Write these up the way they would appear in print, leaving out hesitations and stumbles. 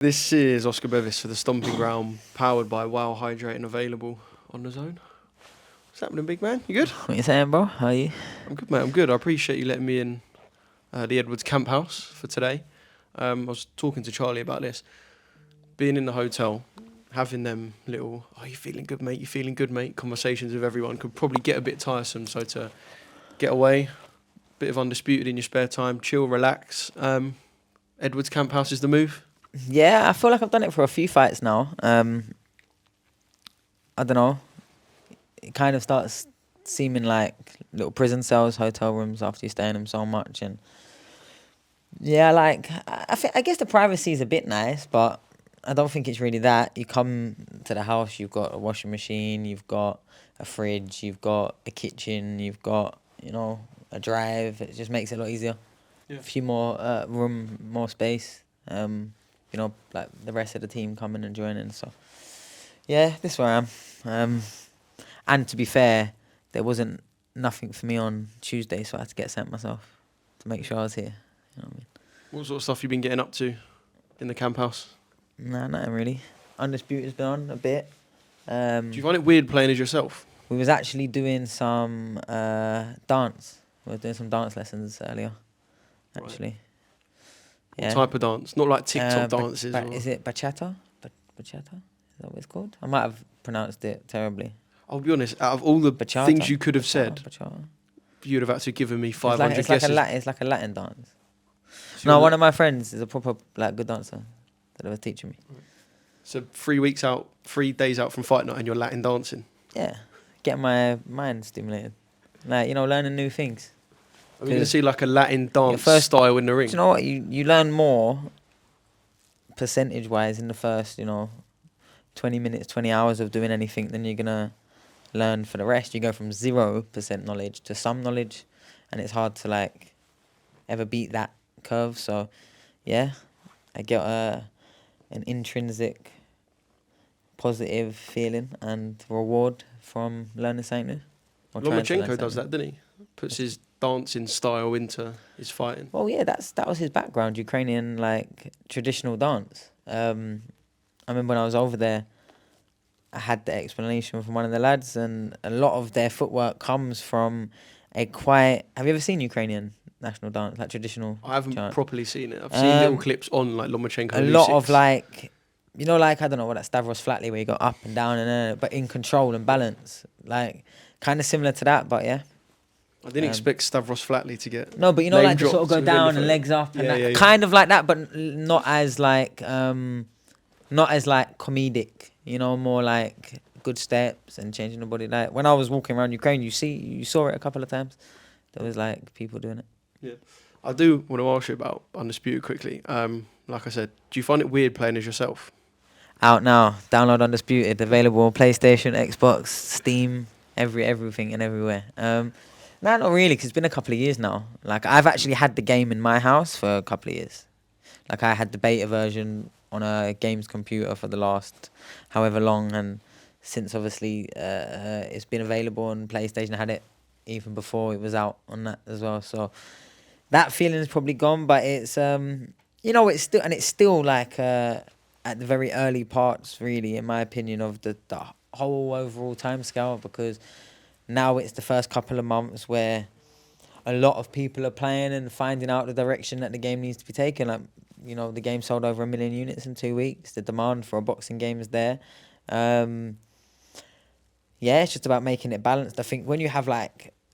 This is Oscar Bevis for the Stomping Ground, powered by Wow Hydrate and available on the DAZN. What's happening, big man? You good? What you saying, bro? How are you? I'm good, mate. I'm good. I appreciate you letting me in the Edwards Camp House for today. I was talking to Charlie about this. Being in the hotel, having them little, "Oh, you feeling good, mate? You feeling good, mate?" conversations with everyone could probably get a bit tiresome. So to get away, bit of Undisputed in your spare time, chill, relax. Edwards Camp House is the move. Yeah, I feel like I've done it for a few fights now. I don't know. It kind of starts seeming like little prison cells, hotel rooms after you stay in them so much. And yeah, like I guess the privacy is a bit nice, but I don't think it's really that. You come to the house, you've got a washing machine, you've got a fridge, you've got a kitchen, you've got, a drive. It just makes it a lot easier. Yeah. A few more room, more space. Like the rest of the team coming and joining. So, yeah, this is where I am. And to be fair, there wasn't nothing for me on Tuesday, so I had to get sent myself to make sure I was here. You know what I mean? What sort of stuff you been getting up to in the camp house? Nah, nothing really. Undisputed's been on a bit. Do you find it weird playing as yourself? We was actually doing some dance. We were doing some dance lessons earlier, actually. Right. Yeah. What type of dance? Not like TikTok dances. Is it bachata? Bachata? Is that what it's called? I might have pronounced it terribly. I'll be honest, out of all the Bachata? things you could have said, Bachata. you'd have actually given me 500 It's guesses. it's like a Latin dance. So No, one of my friends is a proper good dancer that was teaching me. So 3 days out from fight night and you're Latin dancing. Yeah, getting my mind stimulated. Like, learning new things. Are we going to see like a Latin dance style in the ring? Do you know what? You learn more percentage-wise in the first, 20 minutes, 20 hours of doing anything than you're going to learn for the rest. You go from 0% knowledge to some knowledge, and it's hard to, ever beat that curve. So, yeah, I get an intrinsic positive feeling and reward from learning something new. Lomachenko does that, doesn't he? Puts his dancing style into his fighting. Well, yeah, that was his background, Ukrainian traditional dance. I remember when I was over there, I had the explanation from one of the lads, and a lot of their footwork comes from a quite. Have you ever seen Ukrainian national dance, like traditional? I haven't chant? properly seen it. I've seen little clips on Lomachenko. A lot of I don't know what that Stavros Flatley where you go up and down and but in control and balance, kind of similar to that, but yeah. I didn't expect Stavros Flatley to get. No, but to sort of go down and legs up and that. Kind of like that, but not as comedic. More like good steps and changing the body. Like when I was walking around Ukraine, you saw it a couple of times. There was people doing it. Yeah, I do want to ask you about Undisputed quickly. Like I said, do you find it weird playing as yourself? Out now, download Undisputed, available on PlayStation, Xbox, Steam, everything and everywhere. No, not really, because it's been a couple of years now. I've actually had the game in my house for a couple of years. I had the beta version on a games computer for the last however long, and since obviously it's been available on PlayStation, I had it even before it was out on that as well. So that feeling is probably gone, but it's it's still at the very early parts, really, in my opinion, of the whole overall timescale, because now it's the first couple of months where a lot of people are playing and finding out the direction that the game needs to be taken. The game sold over 1 million units in 2 weeks. The demand for a boxing game is there. It's just about making it balanced. I think when you have a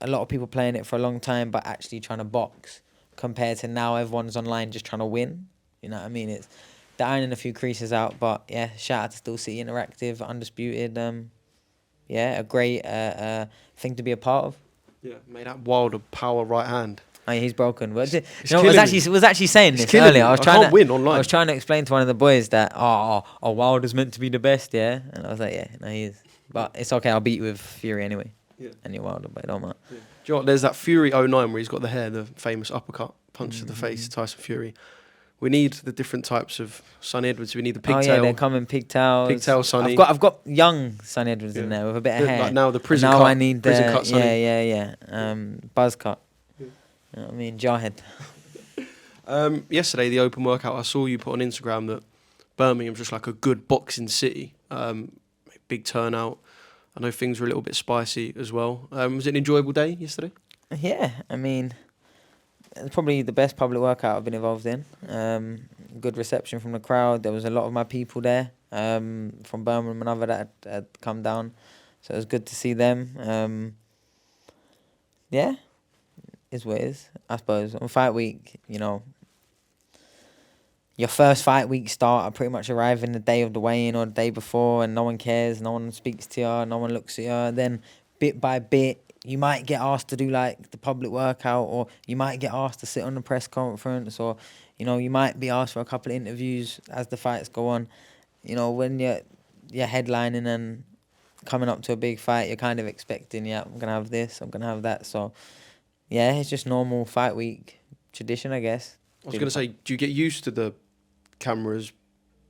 lot of people playing it for a long time but actually trying to box, compared to now everyone's online just trying to win. You know what I mean? It's they're ironing a few creases out, but yeah, shout out to Still City Interactive, Undisputed. A great thing to be a part of. Yeah, made that wild power right hand. Oh, yeah, he's broken. But I was actually saying this earlier. I can't win online. I was trying to explain to one of the boys that Wilder's meant to be the best, yeah. And I was like, yeah, no, he is. But it's okay. I'll beat you with Fury anyway. Yeah. And you're Wilder, but it don't matter. Yeah. Do you know what? There's that Fury 09 where he's got the hair, the famous uppercut punch to the face, Tyson Fury. We need the different types of Sonny Edwards. We need the pigtail. Oh yeah, they're coming pigtails. Pigtail Sonny. I've got young Sonny Edwards in there with a bit of hair. Like now the prison cut. Now I need prison cut Sonny. Yeah. Buzz cut. Yeah. You know what I mean, Jarhead. Yesterday, the open workout, I saw you put on Instagram that Birmingham's just like a good boxing city. Big turnout. I know things were a little bit spicy as well. Was it an enjoyable day yesterday? Yeah, I mean, it's probably the best public workout I've been involved in. Good reception from the crowd. There was a lot of my people there from Birmingham and other that had come down. So it was good to see them. Yeah, is what it is, I suppose. On fight week, you know, your first fight week start, I pretty much arrive in the day of the weigh-in or the day before, and no one cares, no one speaks to you, no one looks at you. And then bit by bit, you might get asked to do like the public workout, or you might get asked to sit on the press conference, or, you know, you might be asked for a couple of interviews as the fights go on. You know, when you're headlining and coming up to a big fight, you're kind of expecting, yeah, I'm going to have this, I'm going to have that. So, yeah, it's just normal fight week tradition, I guess. I was going to say, do you get used to the cameras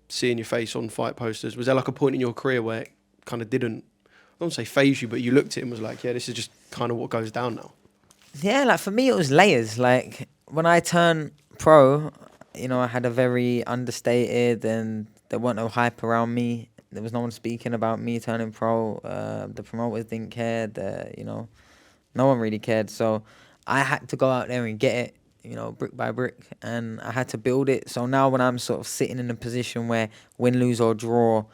seeing your face on fight posters? Was there like a point in your career where it kind of didn't, I don't say phase you, but you looked at it and was like, yeah, this is just kind of what goes down now? Yeah, like for me, it was layers. Like when I turned pro, you know, I had a very understated, and there wasn't no hype around me. There was no one speaking about me turning pro. The promoters didn't care. You know, no one really cared. So I had to go out there and get it, you know, brick by brick, and I had to build it. So now when I'm sort of sitting in a position where win, lose or draw,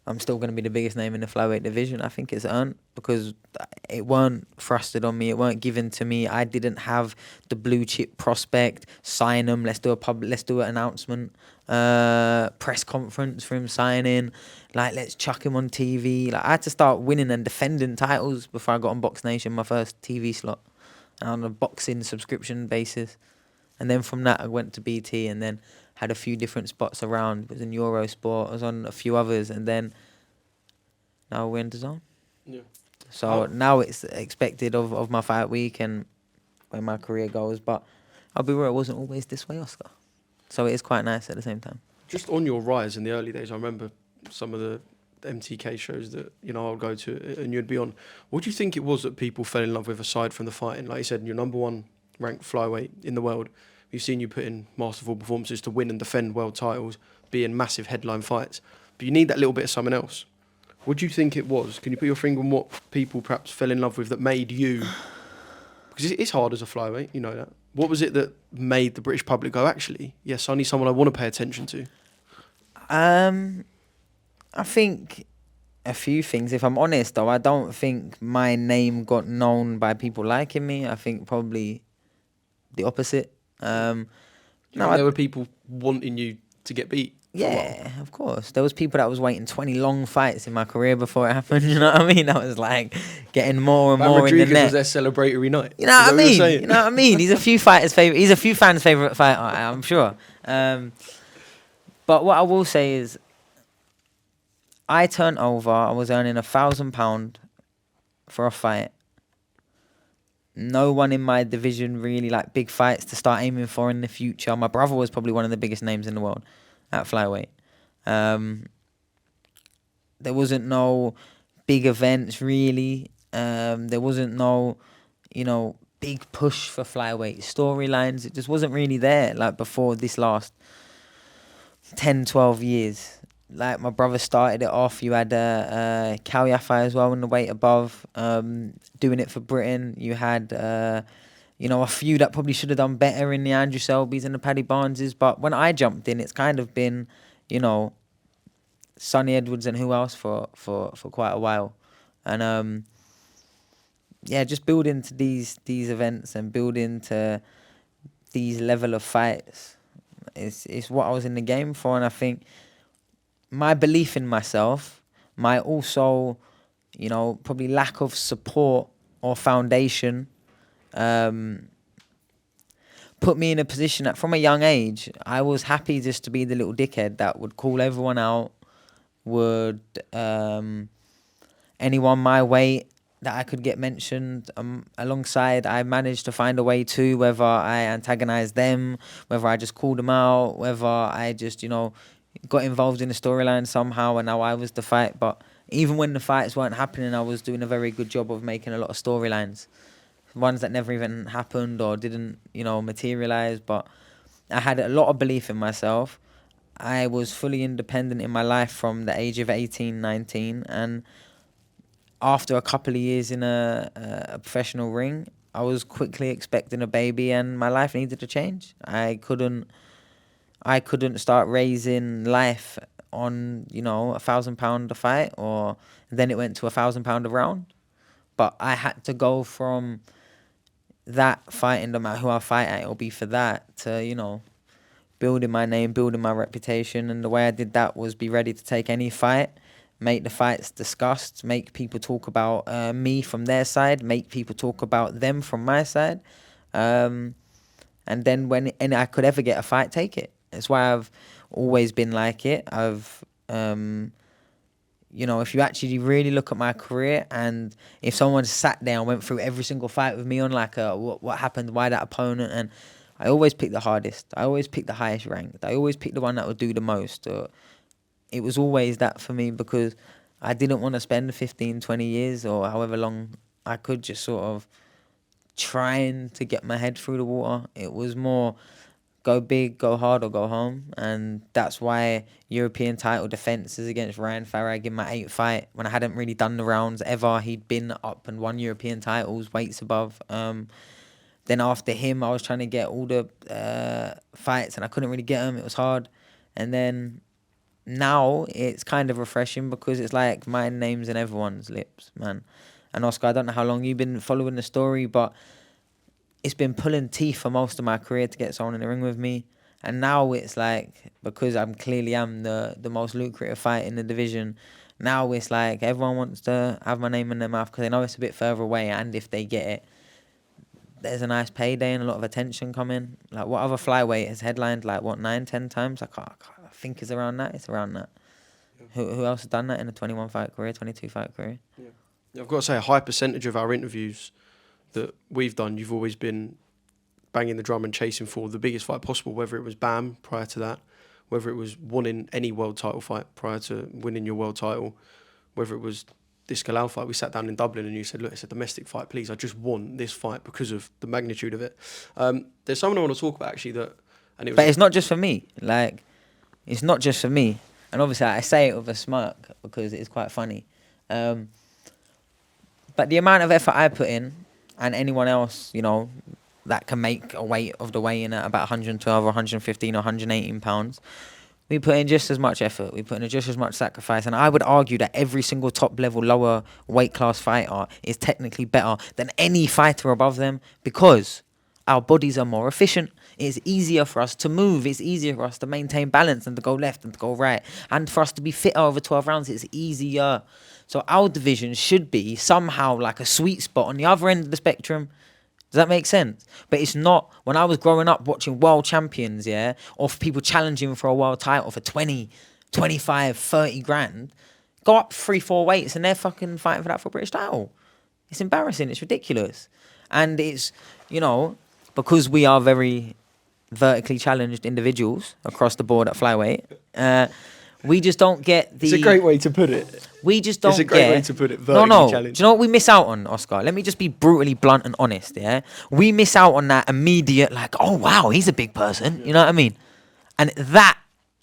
I'm still going to be the biggest name in the flyweight division, I think it's earned, because it weren't thrusted on me, it weren't given to me. I didn't have the blue chip prospect, sign them, let's do an announcement, press conference for him signing, like let's chuck him on TV. Like I had to start winning and defending titles before I got on Box Nation, my first TV slot, on a boxing subscription basis. And then from that, I went to BT and then had a few different spots around. It was in Eurosport, I was on a few others, and then now we're in DAZN. Yeah. So now it's expected of my fight week and where my career goes. But I'll be real, it wasn't always this way, Oscar. So it is quite nice at the same time. Just on your rise in the early days, I remember some of the MTK shows that, you know, I would go to and you'd be on. What do you think it was that people fell in love with aside from the fighting? Like you said, you're number one ranked flyweight in the world. We've seen you put in masterful performances to win and defend world titles, be in massive headline fights. But you need that little bit of something else. What do you think it was? Can you put your finger on what people perhaps fell in love with that made you... Because it's hard as a flyweight, you know that. What was it that made the British public go, actually, yes, I need someone I want to pay attention to? I think a few things. If I'm honest, though, I don't think my name got known by people liking me. I think probably the opposite. There were people wanting you to get beat. Yeah, of course. There was people that was waiting 20 long fights in my career before it happened. You know what I mean? That was like getting more and more in the net. Was their celebratory night. You know what I mean? You know what I mean? He's a few fans' favorite fighter, I'm sure. But what I will say is, I turned over. I was earning £1,000 for a fight. No one in my division really like big fights to start aiming for in the future. My brother was probably one of the biggest names in the world at flyweight. There wasn't no big events really. There wasn't no, you know, big push for flyweight storylines. It just wasn't really there like before this last 10, 12 years. Like my brother started it off. You had Galal Yafai as well in the weight above, doing it for Britain. You had, you know, a few that probably should have done better in the Andrew Selby's and the Paddy Barneses. But when I jumped in, it's kind of been, you know, Sonny Edwards and who else for quite a while. And yeah, just building to these events and building to these level of fights. It's what I was in the game for, and I think my belief in myself, my also, you know, probably lack of support or foundation, put me in a position that from a young age, I was happy just to be the little dickhead that would call everyone out, would anyone my weight that I could get mentioned alongside, I managed to find a way to, whether I antagonized them, whether I just called them out, whether I just, you know, got involved in the storyline somehow and now I was the fight. But even when the fights weren't happening, I was doing a very good job of making a lot of storylines, ones that never even happened or didn't, you know, materialize. But I had a lot of belief in myself. I was fully independent in my life from the age of 18, 19. And after a couple of years in a professional ring, I was quickly expecting a baby, and my life needed to change. I couldn't start raising life on, you know, £1,000 a fight, or then it went to £1,000 a round. But I had to go from that fighting, no matter who I fight at, it'll be for that, to, you know, building my name, building my reputation. And the way I did that was be ready to take any fight, make the fights discussed, make people talk about me from their side, make people talk about them from my side. And then when I could ever get a fight, take it. That's why I've always been like it. You know, if you actually really look at my career, and if someone sat there and went through every single fight with me on like what happened, why that opponent, and I always pick the hardest. I always pick the highest ranked. I always pick the one that would do the most. It was always that for me, because I didn't want to spend 15, 20 years or however long I could just sort of trying to get my head through the water. It was more go big, go hard, or go home. And that's why European title defences against Ryan Farag in my 8th fight, when I hadn't really done the rounds ever. He'd been up and won European titles, weights above. Then after him, I was trying to get all the fights, and I couldn't really get them. It was hard. And then now it's kind of refreshing, because it's like my name's in everyone's lips, man. And Oscar, I don't know how long you've been following the story, but it's been pulling teeth for most of my career to get someone in the ring with me. And now it's like, because I'm the most lucrative fight in the division, now it's like everyone wants to have my name in their mouth, because they know it's a bit further away, and if they get it, there's a nice payday and a lot of attention coming. Like, what other flyweight has headlined, like, what, 9, 10 times? I think it's around that. It's around that. Yeah. Who else has done that in a 21-fight career, 22-fight career? Yeah. I've got to say, a high percentage of our interviews that we've done, you've always been banging the drum and chasing for the biggest fight possible, whether it was BAM prior to that, whether it was winning any world title fight prior to winning your world title, whether it was this Galal fight. We sat down in Dublin and you said, look, it's a domestic fight, please, I just want this fight because of the magnitude of it. There's someone I want to talk about, actually, that... But it's not just for me. Like, it's not just for me. And obviously I say it with a smirk because it's quite funny. But the amount of effort I put in, and anyone else, you know, that can make a weight of the weigh-in at about 112 or 115 or 118 pounds, we put in just as much effort. We put in just as much sacrifice. And I would argue that every single top-level, lower weight class fighter is technically better than any fighter above them, because our bodies are more efficient. It's easier for us to move. It's easier for us to maintain balance and to go left and to go right. And for us to be fitter over 12 rounds, it's easier. So our division should be somehow like a sweet spot on the other end of the spectrum. Does that make sense? But it's not. When I was growing up watching world champions, yeah, or for people challenging for a world title for 20, 25, 30 grand, go up 3-4 weights and they're fucking fighting for that for a British title. It's embarrassing. It's ridiculous. And it's, you know, because we are very vertically challenged individuals across the board at flyweight, we just don't get the... It's a great way to put it. We just don't get... It's a great way to put it, vertically challenged. Do you know what we miss out on, Oscar? Let me just be brutally blunt and honest, yeah? We miss out on that immediate, like, oh, wow, he's a big person. You know what I mean? And that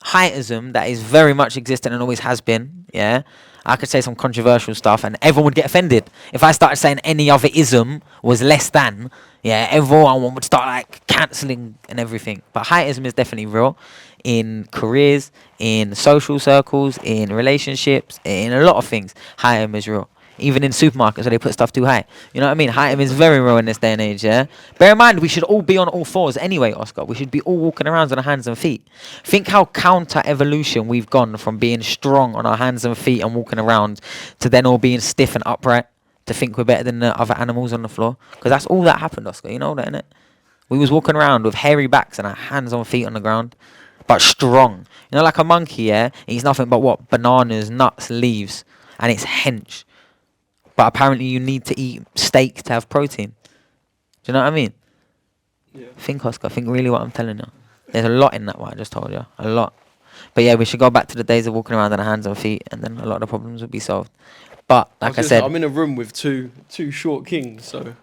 heightism that is very much existent and always has been, yeah? I could say some controversial stuff and everyone would get offended. If I started saying any other ism was less than, yeah, everyone would start, like, cancelling and everything. But heightism is definitely real. In careers, in social circles, in relationships, in a lot of things, heightism is real. Even in supermarkets where they put stuff too high. You know what I mean? Heightism is very real in this day and age, yeah? Bear in mind, we should all be on all fours anyway, Oscar. We should be all walking around on our hands and feet. Think how counter-evolution we've gone from being strong on our hands and feet and walking around to then all being stiff and upright to think we're better than the other animals on the floor. Because that's all that happened, Oscar. You know that, innit? We was walking around with hairy backs and our hands on feet on the ground. But strong. You know, like a monkey, yeah? Eats nothing but what? Bananas, nuts, leaves. And it's hench. But apparently you need to eat steak to have protein. Do you know what I mean? Yeah. Think, Oscar. Think really what I'm telling you. There's a lot in that what I just told you. A lot. But yeah, we should go back to the days of walking around on our hands and feet, and then a lot of the problems would be solved. But, like I said... I'm in a room with two short kings, so...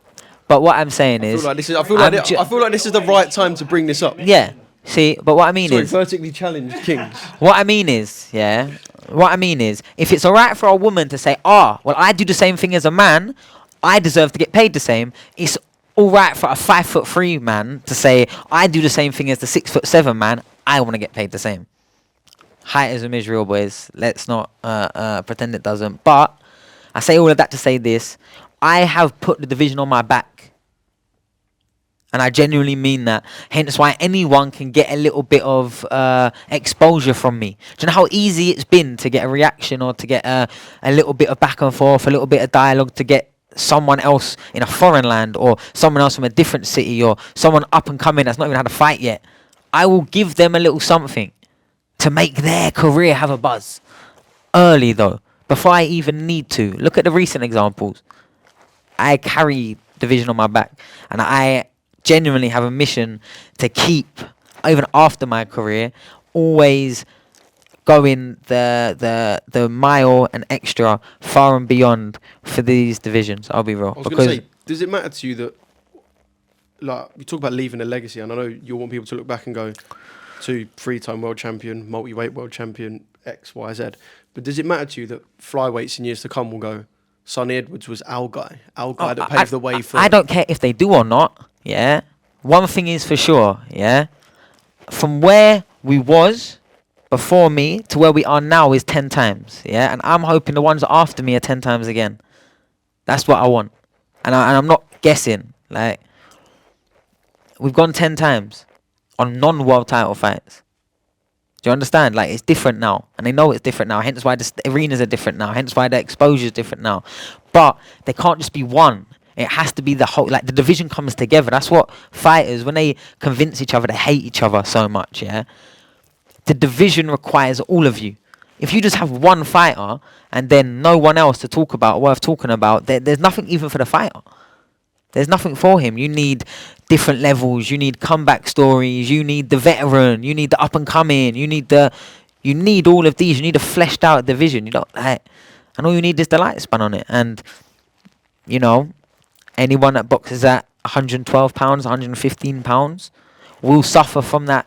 But what I'm saying is... I feel like this is the right time to bring this up. Yeah. See, but what I mean Sorry, is, vertically challenged kings. what I mean is, if it's alright for a woman to say, well, I do the same thing as a man, I deserve to get paid the same. It's alright for a 5'3" man to say, I do the same thing as the 6'7" man, I want to get paid the same. Heightism is real, boys. Let's not pretend it doesn't. But I say all of that to say this: I have put the division on my back. And I genuinely mean that. Hence why anyone can get a little bit of exposure from me. Do you know how easy it's been to get a reaction or to get a little bit of back and forth, a little bit of dialogue, to get someone else in a foreign land or someone else from a different city or someone up and coming that's not even had a fight yet. I will give them a little something to make their career have a buzz. Early though, before I even need to. Look at the recent examples. I carry division on my back, and I genuinely have a mission to keep, even after my career, always going the mile and extra, far and beyond for these divisions. I'll be real. I was going to say, does it matter to you that, like, you talk about leaving a legacy, and I know you want people to look back and go to 3-time world champion, multi-weight world champion, X, Y, Z. But does it matter to you that flyweights in years to come will go, Sonny Edwards was our guy that paved the way for... I don't care if they do or not. Yeah, one thing is for sure, yeah, from where we was before me to where we are now is 10 times, yeah, and I'm hoping the ones after me are 10 times again. That's what I want, and I'm not guessing. Like, we've gone 10 times on non-world title fights. Do you understand? Like, it's different now, and they know it's different now, hence why the arenas are different now, hence why the exposure is different now. But they can't just be one. It has to be the whole, like, the division comes together. That's what fighters, when they convince each other, they hate each other so much, yeah? The division requires all of you. If you just have one fighter and then no one else to talk about, worth talking about, there's nothing even for the fighter. There's nothing for him. You need different levels. You need comeback stories. You need the veteran. You need the up and coming. You need all of these. You need a fleshed out division. You don't, like, and all you need is the light span on it. And, you know, anyone that boxes at 112 pounds, 115 pounds will suffer from that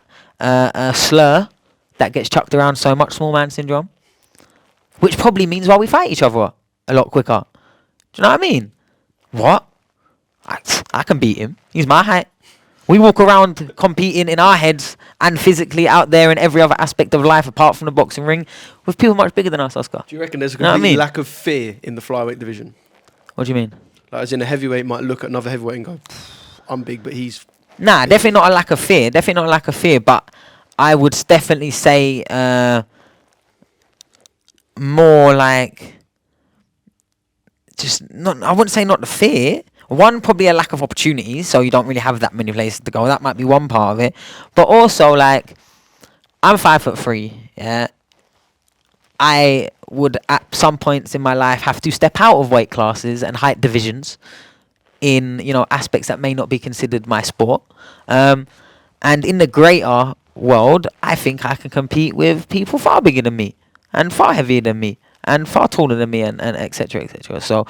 slur that gets chucked around so much, small man syndrome, which probably means why we fight each other a lot quicker. Do you know what I mean? What? I can beat him. He's my height. We walk around competing in our heads and physically out there in every other aspect of life apart from the boxing ring with people much bigger than us, Oscar. Do you reckon there's a complete lack of fear in the flyweight division? What do you mean? Like, as in, a heavyweight might look at another heavyweight and go, I'm big, but he's... Nah, definitely not a lack of fear. Definitely not a lack of fear. But I would definitely say more like... just not... I wouldn't say not the fear. One, probably a lack of opportunities, so you don't really have that many places to go. That might be one part of it. But also, like, I'm 5'3", yeah? I would, at some points in my life, have to step out of weight classes and height divisions in, you know, aspects that may not be considered my sport. And in the greater world, I think I can compete with people far bigger than me and far heavier than me and far taller than me and et cetera, et cetera. So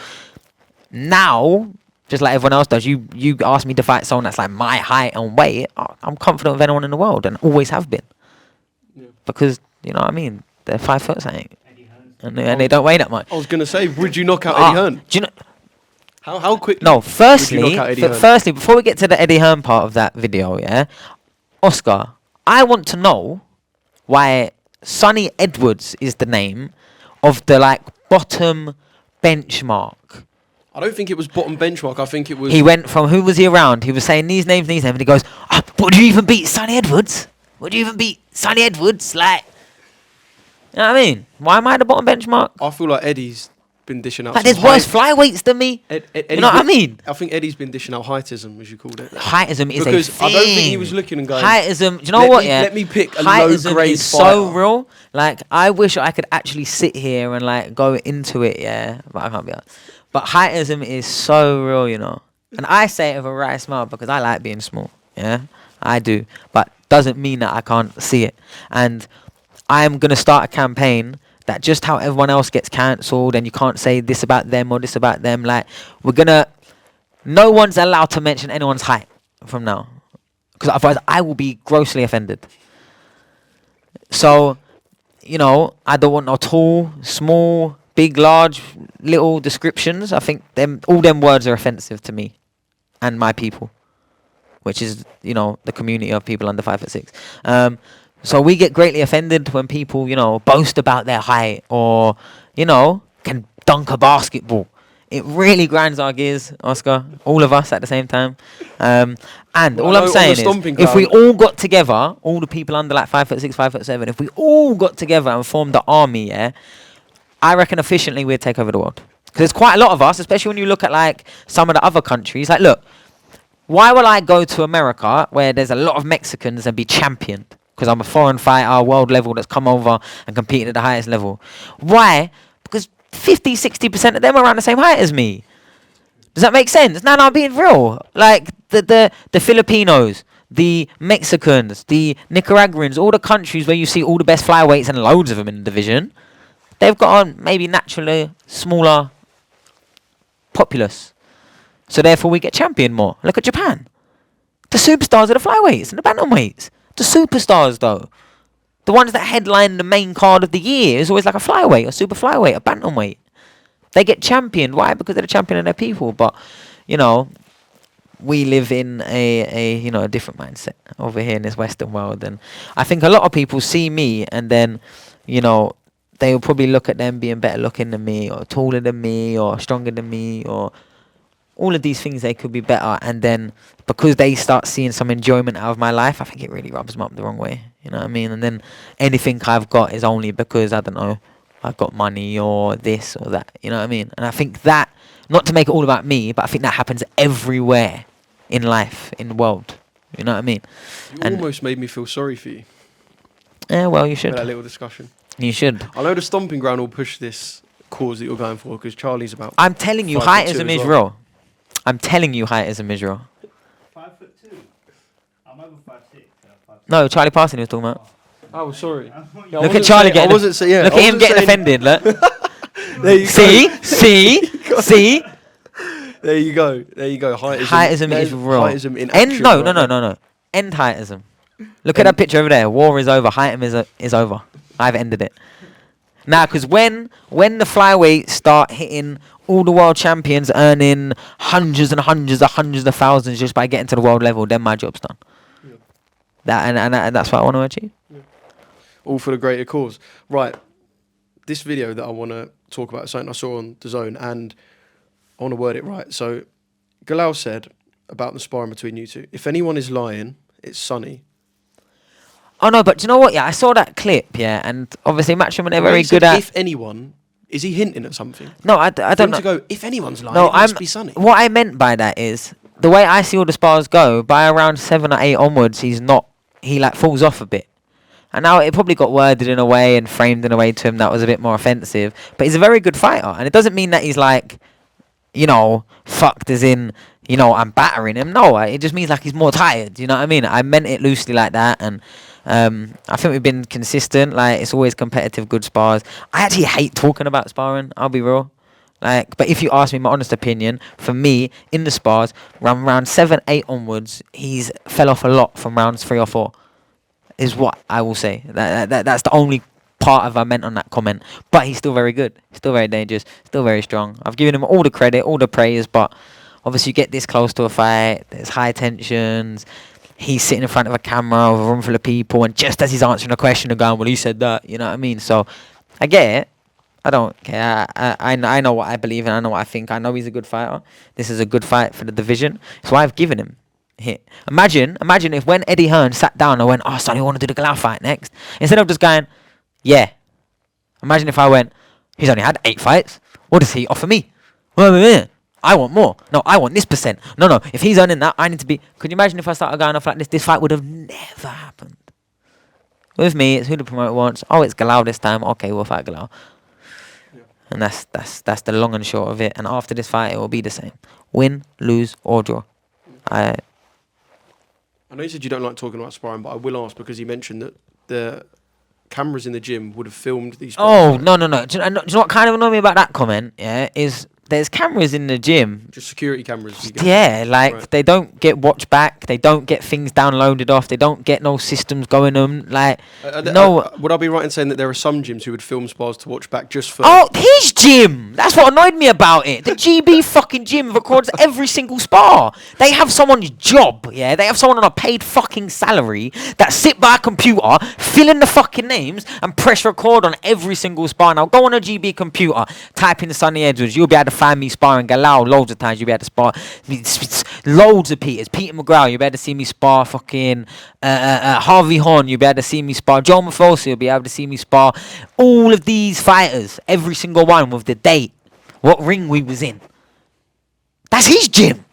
now, just like everyone else does, you ask me to fight someone that's like my height and weight, I'm confident with anyone in the world and always have been. Yeah. Because, you know what I mean? They're 5 foot something. And they don't weigh that much. I was going to say, would you knock out Eddie Hearn? Do you know... How quick? No, firstly, before we get to the Eddie Hearn part of that video, yeah, Oscar, I want to know why Sonny Edwards is the name of the, like, bottom benchmark. I don't think it was bottom benchmark. I think it was... He went from, who was he around? He was saying these names, and he goes, would you even beat Sonny Edwards? Would you even beat Sonny Edwards? Like, you know what I mean? Why am I the bottom benchmark? I feel like Eddie's been dishing out... Like, there's worse flyweights than me. You know what I mean? I think Eddie's been dishing out heightism, as you called it. Heightism is because a thing. I don't think he was looking and going... Heightism, do you know what, yeah? Let me pick a low-grade Heightism is so real. Like, I wish I could actually sit here and, like, go into it, yeah? But I can't be honest. But heightism is so real, you know. And I say it with a right smile because I like being small, yeah? I do. But doesn't mean that I can't see it. And I'm going to start a campaign that just how everyone else gets cancelled and you can't say this about them or this about them. Like, we're going to... No one's allowed to mention anyone's height from now. because otherwise I will be grossly offended. So, you know, I don't want no tall, small, big, large, little descriptions. I think all them words are offensive to me and my people, which is, you know, the community of people under 5'6". So we get greatly offended when people, you know, boast about their height or, you know, can dunk a basketball. It really grinds our gears, Oscar, all of us at the same time. And Well, all I'm saying is, if we all got together, all the people under like 5'6", 5'7", if we all got together and formed the army, yeah, I reckon efficiently we'd take over the world. Because there's quite a lot of us, especially when you look at like some of the other countries. Like, look, why will I go to America where there's a lot of Mexicans and be championed? Because I'm a foreign fighter, world level, that's come over and competed at the highest level. Why? Because 50-60% of them are around the same height as me. Does that make sense? No, I'm being real. Like the Filipinos, the Mexicans, the Nicaraguans, all the countries where you see all the best flyweights and loads of them in the division, they've got a maybe naturally smaller populace. So therefore we get championed more. Look at Japan. The superstars are the flyweights and the bantamweights. The superstars though. The ones that headline the main card of the year is always like a flyweight, a super flyweight, a bantamweight. They get championed. Why? Because they're the champion of their people. But, you know, we live in a different mindset over here in this Western world. And I think a lot of people see me and then, you know, they'll probably look at them being better looking than me or taller than me or stronger than me or all of these things. They could be better. And then because they start seeing some enjoyment out of my life, I think it really rubs them up the wrong way. You know what I mean? And then anything I've got is only because, I don't know, I've got money or this or that. You know what I mean? And I think that, not to make it all about me, but I think that happens everywhere in life, in the world. You know what I mean? You almost made me feel sorry for you. Yeah, well, you should. That little discussion. You should. I know the Stomping Ground will push this cause that you're going for because Charlie's about. I'm telling you, heightism is real. I'm telling you, heightism is real. 5'2". I'm over 5'6". No, Charlie Parsons he was talking about. Oh, sorry. Yeah, Look at Charlie getting. Look at him getting offended. Look. There you go. See. There you go. Heightism is real. Heightism in action. No. End heightism. Look at that picture over there. War is over. Heightism is over. I've ended it. Now, because when the flyweights start hitting all the world champions earning hundreds of thousands just by getting to the world level, then my job's done. Yeah. And that's what I want to achieve. Yeah. All for the greater cause. Right. This video that I want to talk about is something I saw on DAZN, and I want to word it right. So, Galal said about the sparring between you two, if anyone is lying, it's Sonny. Oh, no, but do you know what? Yeah, I saw that clip, yeah, and obviously Matchroom, they're very good at... If anyone... Is he hinting at something? No, I don't know. To go, if anyone's lying, it must be Sonny. What I meant by that is, the way I see all the spars go, by around 7 or 8 onwards, he falls off a bit. And now it probably got worded in a way and framed in a way to him that was a bit more offensive. But he's a very good fighter. And it doesn't mean that he's like, you know, fucked as in, you know, I'm battering him. No, it just means like he's more tired. You know what I mean? I meant it loosely like that. And I think we've been consistent. Like, it's always competitive, good spars. I actually hate talking about sparring. I'll be real. Like, but if you ask me my honest opinion, for me, in the spars, round 7, 8 onwards, he's fell off a lot from rounds 3 or 4. Is what I will say. That's the only part of I meant on that comment. But he's still very good. Still very dangerous. Still very strong. I've given him all the credit, all the praise, but obviously you get this close to a fight, there's high tensions, he's sitting in front of a camera with a room full of people, and just as he's answering a question and going, well, he said that, you know what I mean? So I get it. I don't care. I know what I believe and I know what I think. I know he's a good fighter. This is a good fight for the division. So I've given him hit. Imagine if when Eddie Hearn sat down and went, oh, son, you want to do the Galal fight next? Instead of just going, yeah. Imagine if I went, he's only had 8 fights. What does he offer me? I want more. No, I want this percent. No. If he's earning that, I need to be... Could you imagine if I started going off like this? This fight would have never happened. With me, it's who the promoter wants. Oh, it's Galal this time. Okay, we'll fight Galal. Yeah. And that's the long and short of it. And after this fight, it will be the same. Win, lose, or draw. I know you said you don't like talking about sparring, but I will ask because you mentioned that the cameras in the gym would have filmed these. Oh, no. Do you know what kind of annoyed me about that comment? Yeah, is there's cameras in the gym. Just security cameras. You get. Yeah, like Right. they don't get watched back. They don't get things downloaded off. They don't get no systems going on. Like no. Would I be right in saying that there are some gyms who would film spars to watch back just for? Oh, his gym. That's what annoyed me about it. The GB fucking gym records every single spar. They have someone's job, yeah? They have someone on a paid fucking salary that sit by a computer, fill in the fucking names, and press record on every single spar. Now, go on a GB computer, type in Sonny Edwards, you'll be able to find me sparring Galal loads of times. You'll be able to spar loads of Peters. Peter McGraw, you'll be able to see me spar fucking Harvey Hearn, you'll be able to see me spar Joe Mafosi, you'll be able to see me spar all of these fighters, every single one with the date, what ring we was in. That's his gym.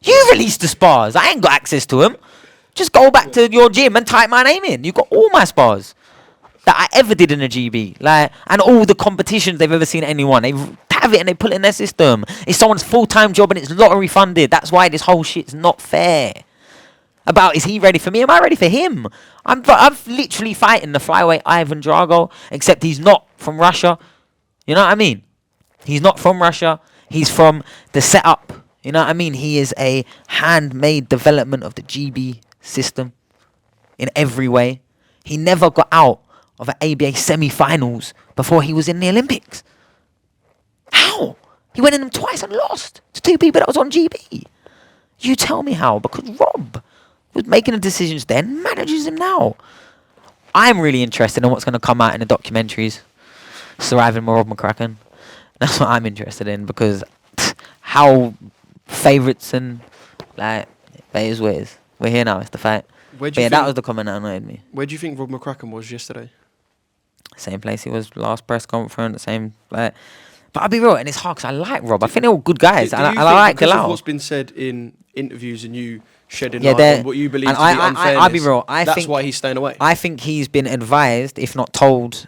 You released the spars. I ain't got access to them. Just go back to your gym and type my name in. You got all my spars that I ever did in a GB, like, and all the competitions they've ever seen anyone. They have it and they put it in their system. It's someone's full-time job and it's lottery funded. That's why this whole shit's not fair. About is he ready for me? Am I ready for him? I'm literally fighting the flyweight Ivan Drago, except he's not from Russia. You know what I mean? He's not from Russia. He's from the setup. You know what I mean? He is a handmade development of the GB system in every way. He never got out of an ABA semi-finals before he was in the Olympics. How? He went in them twice and lost to two people that was on GB. You tell me how, because Rob was making the decisions then, manages him now. I'm really interested in what's going to come out in the documentaries surviving Rob McCracken. That's what I'm interested in, because how favourites and like that is what it is. We're here now, it's the fight. But yeah, that was the comment that annoyed me. Where do you think Rob McCracken was yesterday? Same place he was last press conference, same like. But I'll be real, and it's hard because I like Rob. I think they're all good guys. Do I you like think because of Galal. what's been said in interviews and you shedding Yeah, light on what you believe to be unfairness, I'll be real. that's think why he's staying away. I think he's been advised, if not told,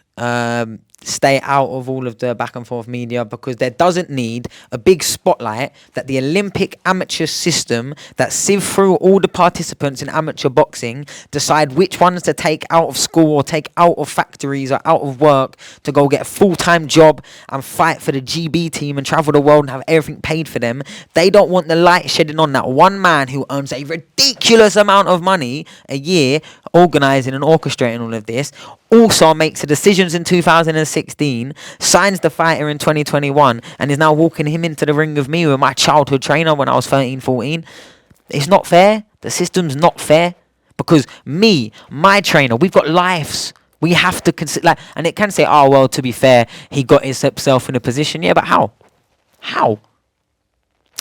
stay out of all of the back and forth media, because there doesn't need a big spotlight that the Olympic amateur system that sieve through all the participants in amateur boxing, decide which ones to take out of school or take out of factories or out of work to go get a full-time job and fight for the GB team and travel the world and have everything paid for them. They don't want the light shedding on that one man who earns a ridiculous amount of money a year organising and orchestrating all of this, also makes the decisions in 2016, signs the fighter in 2021, and is now walking him into the ring with me with my childhood trainer when I was 13, 14. It's not fair. The system's not fair. Because me, my trainer, we've got lives. We have to consider, like, and it can say, oh, well, to be fair, he got himself in a position. Yeah, but how? How?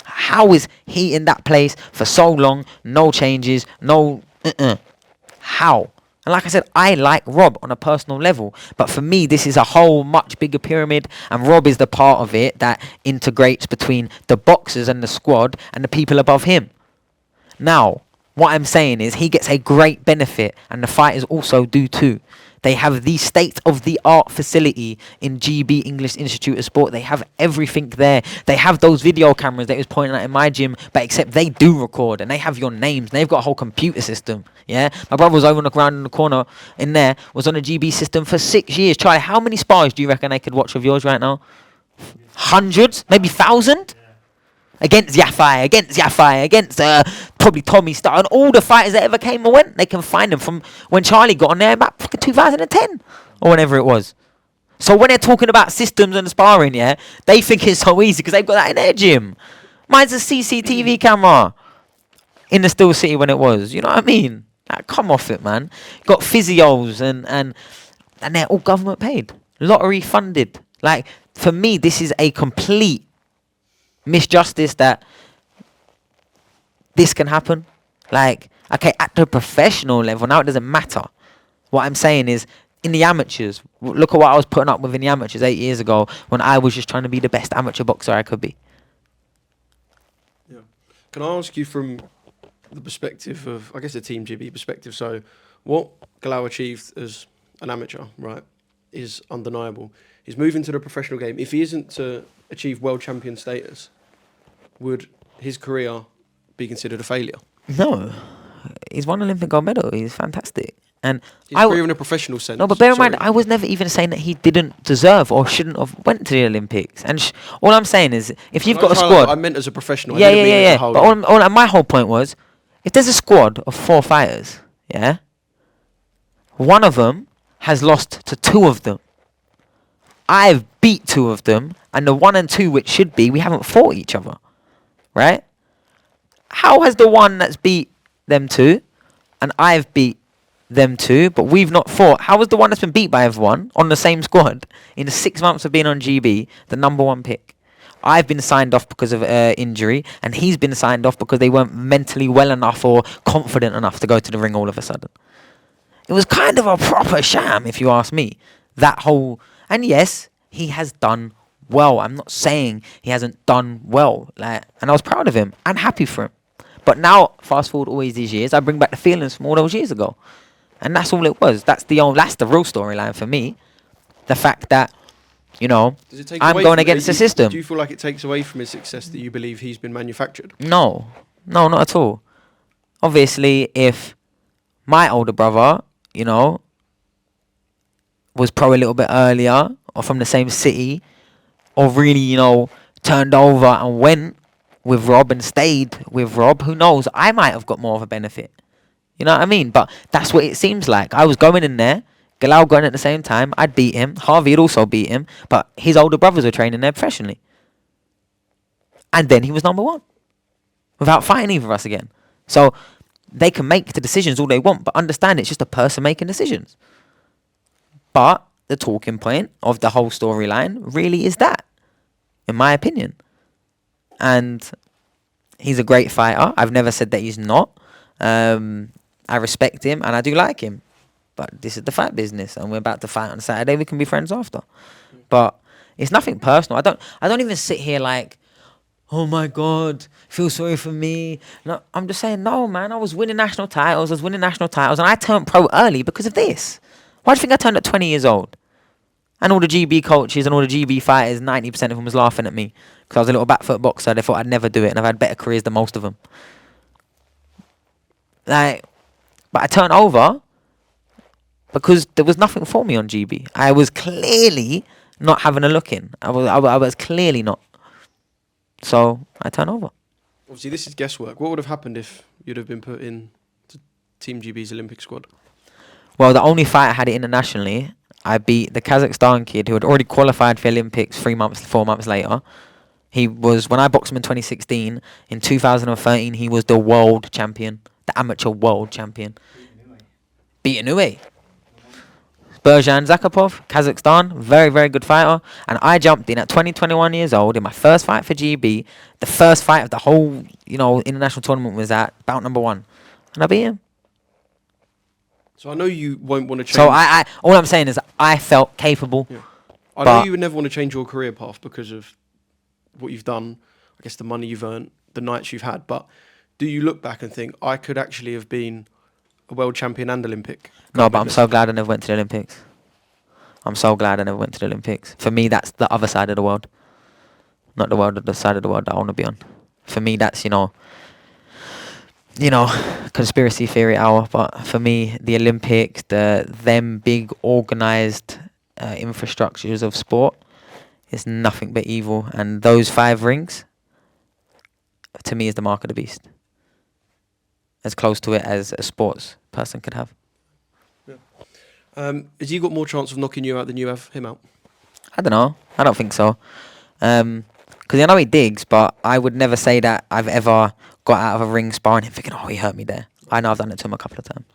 How is he in that place for so long? No changes, no... How? And like I said, I like Rob on a personal level. But for me, this is a whole much bigger pyramid. And Rob is the part of it that integrates between the boxers and the squad and the people above him. Now, what I'm saying is he gets a great benefit. And the fighters also do too. They have the state-of-the-art facility in GB English Institute of Sport. They have everything there. They have those video cameras that he was pointing at in my gym, but except they do record, and they have your names. And they've got a whole computer system, yeah? My brother was over on the ground in the corner in there, was on a GB system for 6 years. Charlie, how many spars do you reckon they could watch of yours right now? Hundreds? Maybe 1,000? Against Yafai, against probably Tommy Starr, and all the fighters that ever came and went, they can find them from when Charlie got on there about 2010 or whenever it was. So when they're talking about systems and sparring, yeah, they think it's so easy because they've got that in their gym. Mine's a CCTV camera in the Steel City when it was. You know what I mean? Like, come off it, man. Got physios and they're all government paid, lottery funded. Like, for me, this is a complete misjustice that this can happen. Like, okay, at the professional level now it doesn't matter. What I'm saying is, in the amateurs, look at what I was putting up with in the amateurs 8 years ago when I was just trying to be the best amateur boxer I could be. Yeah. Can I ask you from the perspective of, I guess, the Team GB perspective, so what Galal achieved as an amateur, right, is undeniable. He's moving to the professional game. If he isn't to achieve world champion status, would his career be considered a failure? No. He's won Olympic gold medal. He's fantastic. And His career in a professional sense. no, but bear in mind, sorry. I was never even saying that he didn't deserve or shouldn't have went to the Olympics. And all I'm saying is, if you've When got a I was trying to- squad, I meant as a professional. yeah, I yeah, didn't mean yeah, as yeah. a whole. But my whole point was, if there's a squad of 4 fighters, yeah, one of them has lost to 2 of them. I've beat 2 of them, and the 1 and 2, which should be, we haven't fought each other, right? How has the one that's beat them 2, and I've beat them 2, but we've not fought? How was the one that's been beat by everyone on the same squad in the 6 months of being on GB the number 1 pick? I've been signed off because of injury, and he's been signed off because they weren't mentally well enough or confident enough to go to the ring all of a sudden. It was kind of a proper sham, if you ask me. That whole... And yes, he has done well. I'm not saying he hasn't done well. And I was proud of him and happy for him. But now, fast forward all these years, I bring back the feelings from all those years ago. And that's all it was. That's the real storyline for me. The fact that, you know, Does it take I'm away going from- against the do system. you feel like it takes away from his success that you believe he's been manufactured? No, not at all. Obviously, if my older brother, you know, was pro a little bit earlier or from the same city or really, you know, turned over and went with Rob and stayed with Rob, who knows? I might have got more of a benefit. You know what I mean? But that's what it seems like. I was going in there, Galal going at the same time. I'd beat him. Harvey had also beat him. But his older brothers were training there professionally. And then he was number 1. Without fighting either of us again. So they can make the decisions all they want, but understand it's just a person making decisions. But the talking point of the whole storyline really is that, in my opinion. And he's a great fighter. I've never said that he's not. I respect him and I do like him. But this is the fight business, and we're about to fight on Saturday. We can be friends after. But it's nothing personal. I don't even sit here like, oh my God, feel sorry for me. No, I'm just saying, no, man. I was winning national titles. And I turned pro early because of this. Why do you think I turned at 20 years old? And all the GB coaches and all the GB fighters, 90% of them was laughing at me because I was a little back foot boxer. They thought I'd never do it, and I've had better careers than most of them. But I turned over because there was nothing for me on GB. I was clearly not having a look in. I was clearly not. So I turned over. Obviously, this is guesswork. What would have happened if you'd have been put in to Team GB's Olympic squad? Well, the only fight I had internationally, I beat the Kazakhstan kid who had already qualified for Olympics 4 months later. He was, when I boxed him in 2016, in 2013, he was the world champion, the amateur world champion. Beat Inoue. Berjan Zakapov, Kazakhstan, very, very good fighter. And I jumped in at 21 years old in my first fight for GB. The first fight of the whole, you know, international tournament was at bout number 1. And I beat him. So I know you won't want to change. So I all I'm saying is I felt capable. Yeah. I know you would never want to change your career path because of what you've done, I guess the money you've earned, the nights you've had. But do you look back and think, I could actually have been a world champion and Olympic? No, but I'm so glad I never went to the Olympics. I'm so glad I never went to the Olympics. For me, that's the other side of the world. Not the side of the world that I want to be on. For me, that's, you know, conspiracy theory hour. But for me, the Olympics, them big organised infrastructures of sport, is nothing but evil. And those 5 rings, to me, is the mark of the beast. As close to it as a sports person could have. Yeah. Has he got more chance of knocking you out than you have him out? I don't know. I don't think so. Because I know he digs, but I would never say that I've ever got out of a ring sparring him thinking, oh, he hurt me there. I know I've done it to him a couple of times.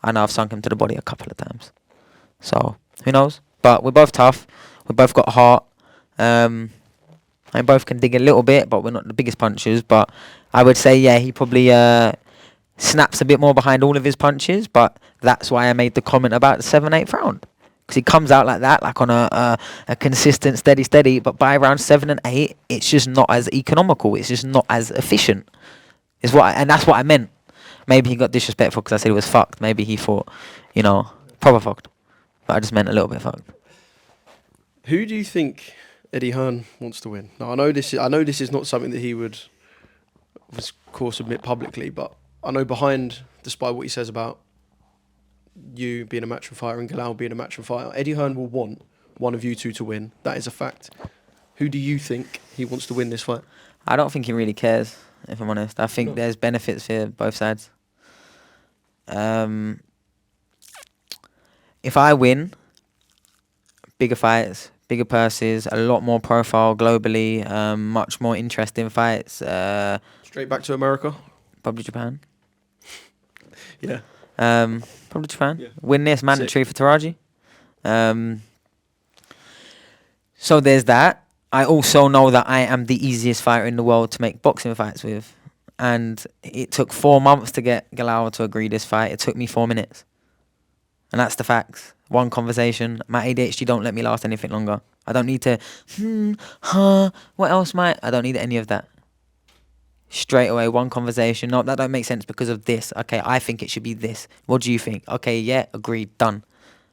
I know I've sunk him to the body a couple of times. So, who knows? But we're both tough. We both got heart. And both can dig a little bit, but we're not the biggest punchers. But I would say, yeah, he probably snaps a bit more behind all of his punches. But that's why I made the comment about the 7-8 round. Because he comes out like that, like on a consistent, steady. But by round 7 and 8, it's just not as economical. It's just not as efficient. And that's what I meant. Maybe he got disrespectful because I said he was fucked. Maybe he thought, proper fucked. But I just meant a little bit fucked. Who do you think Eddie Hearn wants to win? Now, I know this is not something that he would, of course, admit publicly. But I know behind, despite what he says about you being a matchroom fighter and Galal being a matchroom fighter, Eddie Hearn will want one of you two to win. That is a fact. Who do you think he wants to win this fight? I don't think he really cares, if I'm honest. I think there's benefits for both sides. If I win, bigger fights, bigger purses, a lot more profile globally, much more interesting fights. Straight back to America? Probably Japan. Yeah. Probably Japan. Yeah. Win this, mandatory for Taraji. So there's that. I also know that I am the easiest fighter in the world to make boxing fights with. And it took 4 months to get Galal to agree this fight. It took me 4 minutes. And that's the facts. One conversation. My ADHD don't let me last anything longer. I don't need to, what else might? I don't need any of that. Straight away, one conversation. No, that don't make sense because of this. Okay, I think it should be this. What do you think? Okay, yeah, agreed, done.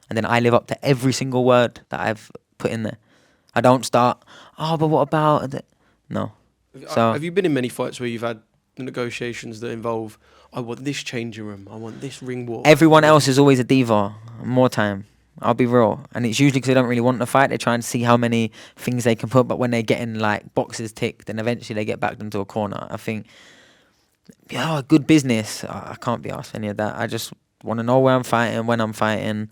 And then I live up to every single word that I've put in there. I don't start, but what about... No. So, have you been in many fights where you've had negotiations that involve, I want this changing room, I want this ring wall? everyone else is always a diva. More time. I'll be real. And it's usually because they don't really want the fight. They try and see how many things they can put. But when they're getting like boxes ticked, then eventually they get backed into a corner. I think, good business. I can't be asked for any of that. I just want to know where I'm fighting, when I'm fighting.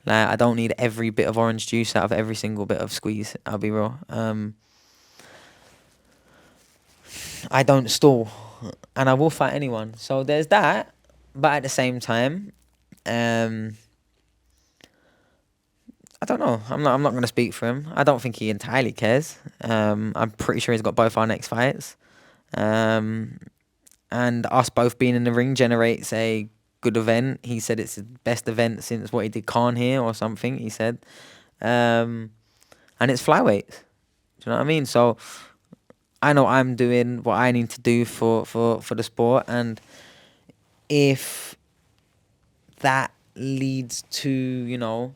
Like, I don't need every bit of orange juice out of every single bit of squeeze. I'll be real. I don't stall. And I will fight anyone. So there's that. But at the same time, I don't know. I'm not going to speak for him. I don't think he entirely cares. I'm pretty sure he's got both our next fights. And us both being in the ring generates a good event. He said it's the best event since what he did Khan here or something, he said. And it's flyweight. Do you know what I mean? So I know I'm doing what I need to do for the sport. And if that leads to,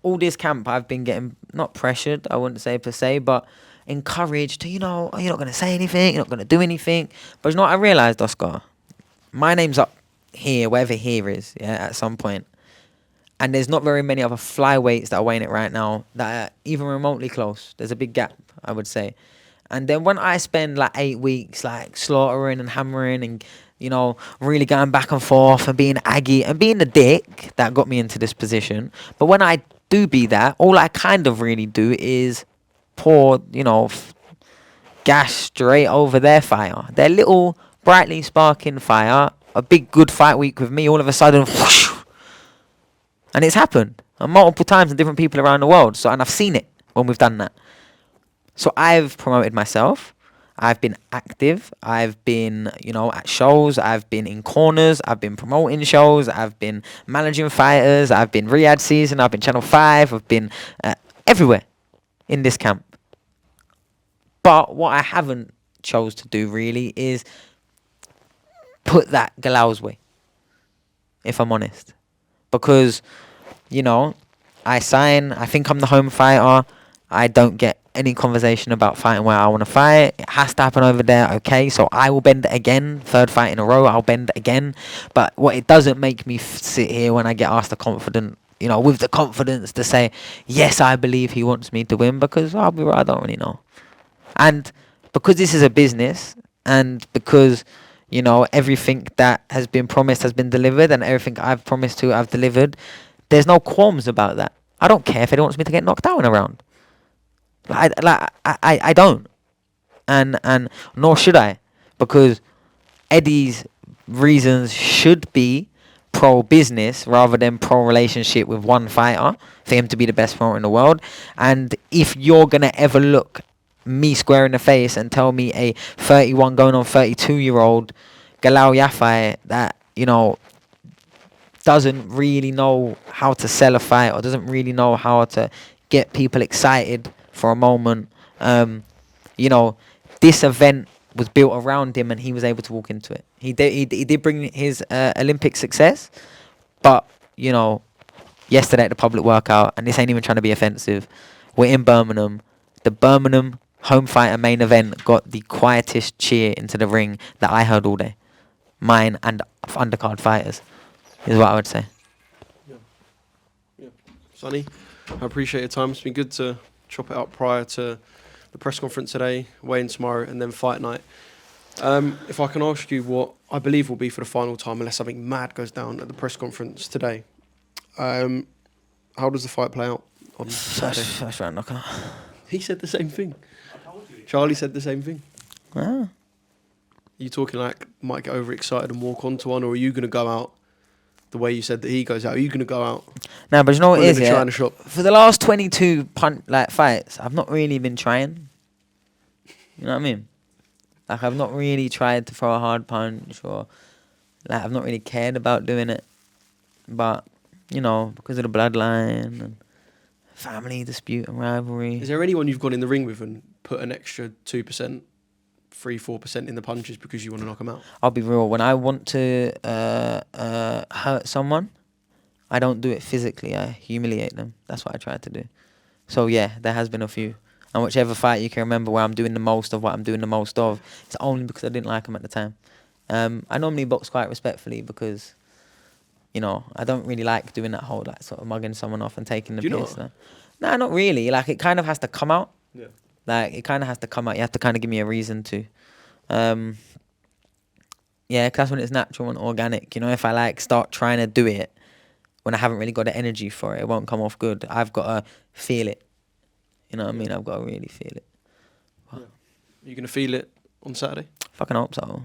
all this camp, I've been getting, not pressured, I wouldn't say per se, but encouraged to, you're not going to say anything, you're not going to do anything. But you know what I realised, Oscar? My name's up here, wherever here is, at some point. And there's not very many other flyweights that are weighing it right now that are even remotely close. There's a big gap, I would say. And then when I spend like 8 weeks like slaughtering and hammering and, really going back and forth and being aggy and being the dick that got me into this position. But when I do be that, all I kind of really do is pour, gas straight over their fire. Their little brightly sparking fire, a big good fight week with me, all of a sudden, whoosh, and it's happened multiple times to different people around the world. So, and I've seen it when we've done that. So I've promoted myself. I've been active. I've been, at shows. I've been in corners. I've been promoting shows. I've been managing fighters. I've been Riyadh season. I've been Channel 5. I've been everywhere in this camp. But what I haven't chose to do really is put that Galal's way, if I'm honest. Because, I sign. I think I'm the home fighter. I don't get any conversation about fighting where I want to fight. It has to happen over there, okay? So I will bend it again. 3rd fight in a row, I'll bend it again. But what it doesn't make me sit here when I get asked with the confidence to say, yes, I believe he wants me to win, because I'll be right, I don't really know. And because this is a business, and because, everything that has been promised has been delivered, and everything I've promised to, I've delivered, there's no qualms about that. I don't care if anyone wants me to get knocked out in a round. I don't, and nor should I, because Eddie's reasons should be pro-business rather than pro-relationship with one fighter for him to be the best promoter in the world. And if you're gonna ever look me square in the face and tell me a 31 going on 32-year-old Galal Yafai that doesn't really know how to sell a fight or doesn't really know how to get people excited for a moment, this event was built around him and he was able to walk into it. He did bring his Olympic success, but yesterday at the public workout, and this ain't even trying to be offensive, we're in Birmingham. The Birmingham home fighter main event got the quietest cheer into the ring that I heard all day. Mine and undercard fighters is what I would say. Sonny. I appreciate your time. It's been good to chop it up prior to the press conference today, weigh-in tomorrow, and then fight night. If I can ask you what I believe will be for the final time, unless something mad goes down at the press conference today, how does the fight play out on Saturday? First round knockout. He said the same thing. I told you. Charlie said the same thing. Ah. Are you talking like might get overexcited and walk onto one, or are you going to go out the way you said that he goes out? Are you going to go out No, but you know what it is, in yeah? China shop? For the last 22 fights, I've not really been trying. You know what I mean? Like, I've not really tried to throw a hard punch, or like I've not really cared about doing it. But, you know, because of the bloodline and family dispute and rivalry. Is there anyone you've gone in the ring with and put an extra 2%, 3-4% in the punches because you want to knock them out? I'll be real. When I want to hurt someone, I don't do it physically. I humiliate them. That's what I try to do. So, yeah, there has been a few. And whichever fight you can remember where I'm doing the most of what I'm doing the most of, it's only because I didn't like them at the time. I normally box quite respectfully because, you know, I don't really like doing that whole, like, sort of mugging someone off and taking the Do you piss. not? Nah, not really. Like, it kind of has to come out. Yeah. Like, it kind of has to come out. You have to kind of give me a reason to. Yeah, 'cause that's when it's natural and organic. You know, if I, like, start trying to do it when I haven't really got the energy for it, it won't come off good. I've got to feel it. You know what I mean? I've got to really feel it. Are you going to feel it on Saturday? Fucking hope so.